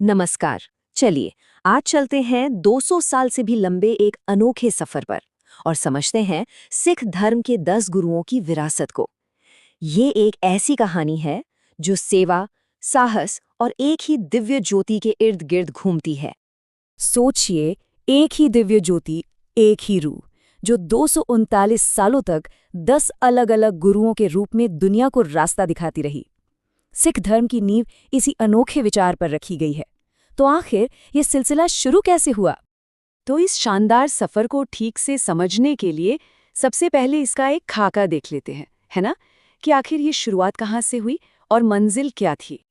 नमस्कार। चलिए आज चलते हैं 200 साल से भी लंबे एक अनोखे सफर पर और समझते हैं सिख धर्म के 10 गुरुओं की विरासत को। ये एक ऐसी कहानी है जो सेवा, साहस और एक ही दिव्य ज्योति के इर्द गिर्द घूमती है। सोचिए, एक ही दिव्य ज्योति, एक ही रूह, जो 239 सालों तक 10 अलग-अलग गुरुओं के रूप में दुनिया को रास्ता दिखाती रही। सिख धर्म की नींव इसी अनोखे विचार पर रखी गई है। तो आखिर ये सिलसिला शुरू कैसे हुआ? तो इस शानदार सफर को ठीक से समझने के लिए सबसे पहले इसका एक खाका देख लेते हैं, है ना? कि आखिर ये शुरुआत कहाँ से हुई और मंजिल क्या थी।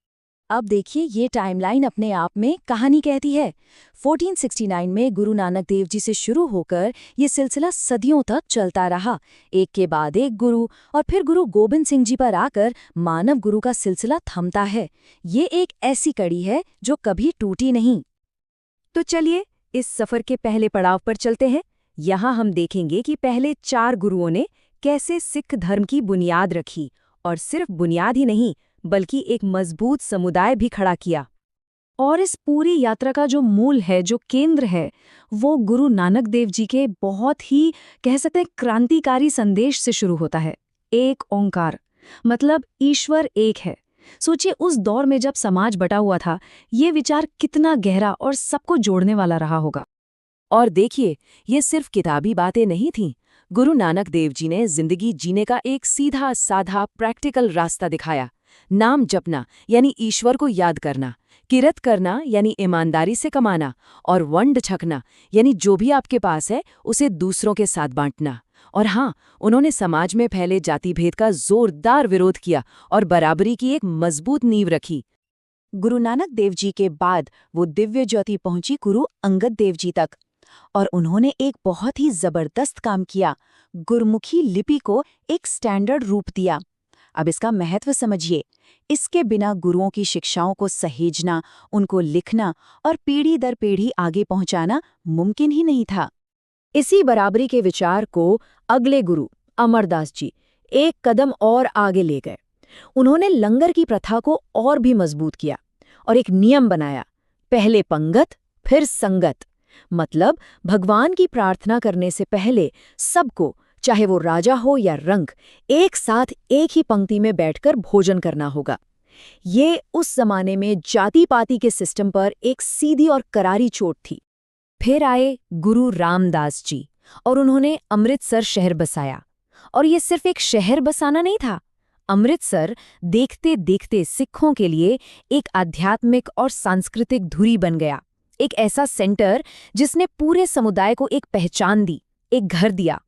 अब देखिए, ये टाइमलाइन अपने आप में कहानी कहती है। 1469 में गुरु नानक देव जी से शुरू होकर ये सिलसिला सदियों तक चलता रहा। एक के बाद एक गुरु और फिर गुरु गोबिंद सिंह जी पर आकर मानव गुरु का सिलसिला थमता है। ये एक ऐसी कड़ी है जो कभी टूटी नहीं। तो चलिए इस सफर के पहले पड़ाव पर चलते हैं। यहाँ हम देखेंगे कि पहले 4 गुरुओं ने कैसे सिख धर्म की बुनियाद रखी, और सिर्फ बुनियाद ही नहीं बल्कि एक मजबूत समुदाय भी खड़ा किया। और इस पूरी यात्रा का जो मूल है, जो केंद्र है, वो गुरु नानक देव जी के बहुत ही, कह सकते हैं, क्रांतिकारी संदेश से शुरू होता है। एक ओंकार, मतलब ईश्वर एक है। सोचिए, उस दौर में जब समाज बटा हुआ था, ये विचार कितना गहरा और सबको जोड़ने वाला रहा होगा। और देखिए, ये सिर्फ किताबी बातें नहीं थीं। गुरु नानक देव जी ने जिंदगी जीने का एक सीधा साधा प्रैक्टिकल रास्ता दिखाया। नाम जपना यानी ईश्वर को याद करना, किरत करना यानी ईमानदारी से कमाना, और वंड छकना यानी जो भी आपके पास है उसे दूसरों के साथ बांटना। और हाँ, उन्होंने समाज में फैले जाति भेद का जोरदार विरोध किया और बराबरी की एक मजबूत नींव रखी। गुरु नानक देव जी के बाद वो दिव्य ज्योति पहुंची गुरु अंगद देव जी तक, और उन्होंने एक बहुत ही जबरदस्त काम किया। गुरमुखी लिपि को एक स्टैंडर्ड रूप दिया। अब इसका महत्व समझिए। इसके बिना गुरुओं की शिक्षाओं को सहेजना, उनको लिखना और पीढ़ी दर पीढ़ी आगे पहुंचाना मुमकिन ही नहीं था। इसी बराबरी के विचार को अगले गुरु अमरदास जी एक कदम और आगे ले गए। उन्होंने लंगर की प्रथा को और भी मजबूत किया और एक नियम बनाया, पहले पंगत फिर संगत। मतलब भगवान की प्रार्थना करने से पहले सबको, चाहे वो राजा हो या रंक, एक साथ एक ही पंक्ति में बैठकर भोजन करना होगा। ये उस जमाने में जाति पाति के सिस्टम पर एक सीधी और करारी चोट थी। फिर आए गुरु रामदास जी और उन्होंने अमृतसर शहर बसाया। और ये सिर्फ एक शहर बसाना नहीं था। अमृतसर देखते देखते सिखों के लिए एक आध्यात्मिक और सांस्कृतिक धुरी बन गया। एक ऐसा सेंटर जिसने पूरे समुदाय को एक पहचान दी, एक घर दिया।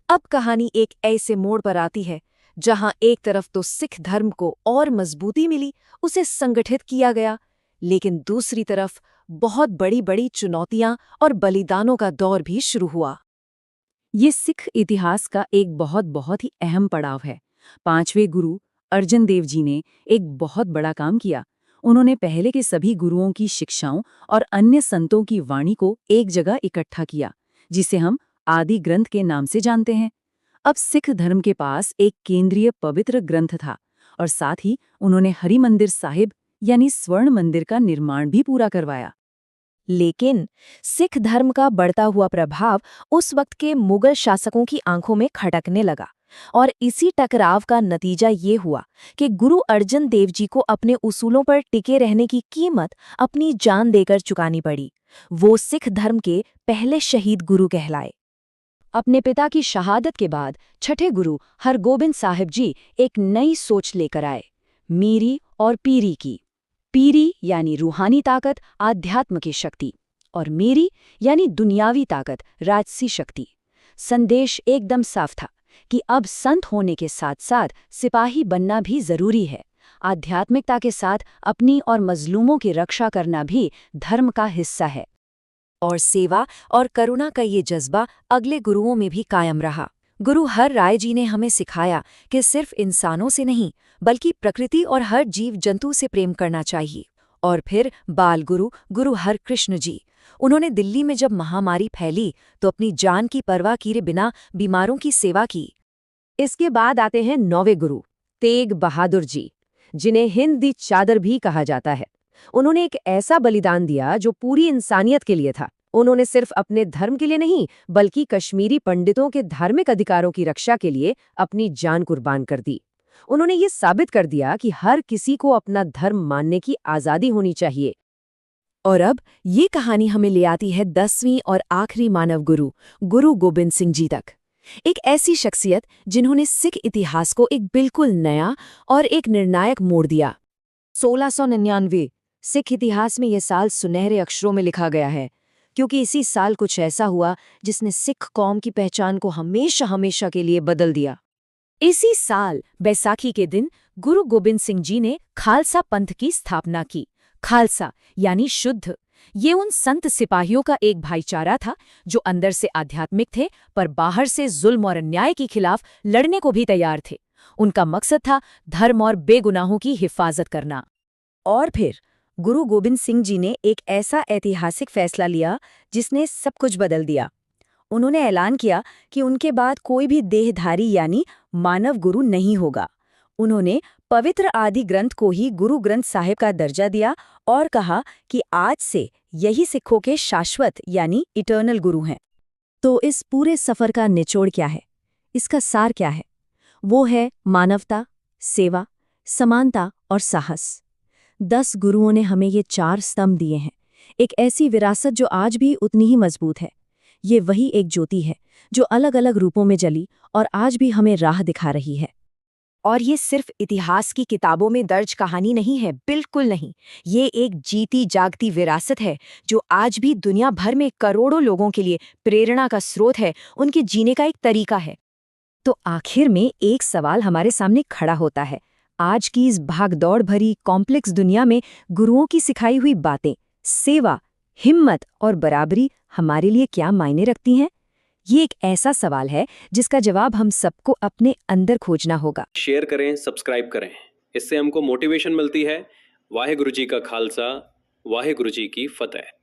अब कहानी एक ऐसे मोड़ पर आती है जहां एक तरफ तो सिख धर्म को और मजबूती मिली, उसे संगठित किया गया, लेकिन दूसरी तरफ बहुत बड़ी बड़ी चुनौतियां और बलिदानों का दौर भी शुरू हुआ। ये सिख इतिहास का एक बहुत ही अहम पड़ाव है। 5वें गुरु अर्जन देव जी ने एक बहुत बड़ा काम किया। उन्होंने पहले के सभी गुरुओं की शिक्षाओं और अन्य संतों की वाणी को एक जगह इकट्ठा किया, जिसे हम आदि ग्रंथ के नाम से जानते हैं। अब सिख धर्म के पास एक केंद्रीय पवित्र ग्रंथ था, और साथ ही उन्होंने हरि मंदिर साहिब यानी स्वर्ण मंदिर का निर्माण भी पूरा करवाया। लेकिन सिख धर्म का बढ़ता हुआ प्रभाव उस वक्त के मुगल शासकों की आंखों में खटकने लगा, और इसी टकराव का नतीजा ये हुआ कि गुरु अर्जन देव जी को अपने उसूलों पर टिके रहने की कीमत अपनी जान देकर चुकानी पड़ी। वो सिख धर्म के पहले शहीद गुरु कहलाए। अपने पिता की शहादत के बाद 6ठे गुरु हरगोबिंद साहिब जी एक नई सोच लेकर आए, मीरी और पीरी की। पीरी यानी रूहानी ताकत, आध्यात्म की शक्ति, और मीरी यानी दुनियावी ताकत, राजसी शक्ति। संदेश एकदम साफ था कि अब संत होने के साथ साथ सिपाही बनना भी जरूरी है। आध्यात्मिकता के साथ अपनी और मजलूमों की रक्षा करना भी धर्म का हिस्सा है। और सेवा और करुणा का ये जज्बा अगले गुरुओं में भी कायम रहा। गुरु हर राय जी ने हमें सिखाया कि सिर्फ इंसानों से नहीं बल्कि प्रकृति और हर जीव जंतु से प्रेम करना चाहिए। और फिर बाल गुरु गुरु हर कृष्ण जी, उन्होंने दिल्ली में जब महामारी फैली तो अपनी जान की परवाह किए बिना बीमारों की सेवा की। इसके बाद आते हैं 9वें गुरु तेग बहादुर जी, जिन्हें हिंद दी चादर भी कहा जाता है। उन्होंने एक ऐसा बलिदान दिया जो पूरी इंसानियत के लिए था। उन्होंने सिर्फ अपने धर्म के लिए नहीं, बल्कि कश्मीरी पंडितों के धार्मिक अधिकारों की रक्षा के लिए अपनी जान कुर्बान कर दी। उन्होंने ये साबित कर दिया कि हर किसी को अपना धर्म मानने की आज़ादी होनी चाहिए। और अब ये कहानी हमें ले आती है 10वीं और आखिरी मानव गुरु, गुरु गोबिंद सिंह जी तक। एक ऐसी शख्सियत जिन्होंने सिख इतिहास को एक बिल्कुल नया और एक निर्णायक मोड़ दिया। 1699 सिख इतिहास में यह साल सुनहरे अक्षरों में लिखा गया है, क्योंकि इसी साल कुछ ऐसा हुआ जिसने सिख कौम की पहचान को हमेशा हमेशा के लिए बदल दिया। इसी साल बैसाखी के दिन गुरु गोबिंद सिंह जी ने खालसा पंथ की स्थापना की। खालसा यानी शुद्ध, ये उन संत सिपाहियों का एक भाईचारा था जो अंदर से आध्यात्मिक थे पर बाहर से जुल्म और अन्याय के खिलाफ लड़ने को भी तैयार थे। उनका मकसद था धर्म और बेगुनाहों की हिफाजत करना। और फिर गुरु गोबिंद सिंह जी ने एक ऐसा ऐतिहासिक फैसला लिया जिसने सब कुछ बदल दिया। उन्होंने ऐलान किया कि उनके बाद कोई भी देहधारी यानी मानव गुरु नहीं होगा। उन्होंने पवित्र आदि ग्रंथ को ही गुरु ग्रंथ साहिब का दर्जा दिया और कहा कि आज से यही सिखों के शाश्वत यानी इटर्नल गुरु हैं। तो इस पूरे सफर का निचोड़ क्या है? इसका सार क्या है? वो है मानवता, सेवा, समानता और साहस। 10 गुरुओं ने हमें ये 4 स्तंभ दिए हैं, एक ऐसी विरासत जो आज भी उतनी ही मजबूत है। ये वही एक ज्योति है जो अलग अलग रूपों में जली और आज भी हमें राह दिखा रही है। और ये सिर्फ इतिहास की किताबों में दर्ज कहानी नहीं है, बिल्कुल नहीं। ये एक जीती जागती विरासत है जो आज भी दुनिया भर में करोड़ों लोगों के लिए प्रेरणा का स्रोत है, उनके जीने का एक तरीका है। तो आखिर में एक सवाल हमारे सामने खड़ा होता है। आज की इस भागदौड़ भरी कॉम्प्लेक्स दुनिया में गुरुओं की सिखाई हुई बातें, सेवा, हिम्मत और बराबरी हमारे लिए क्या मायने रखती हैं? ये एक ऐसा सवाल है जिसका जवाब हम सबको अपने अंदर खोजना होगा। शेयर करें, सब्सक्राइब करें, इससे हमको मोटिवेशन मिलती है। वाहेगुरु जी का खालसा, वाहेगुरु जी की फतेह।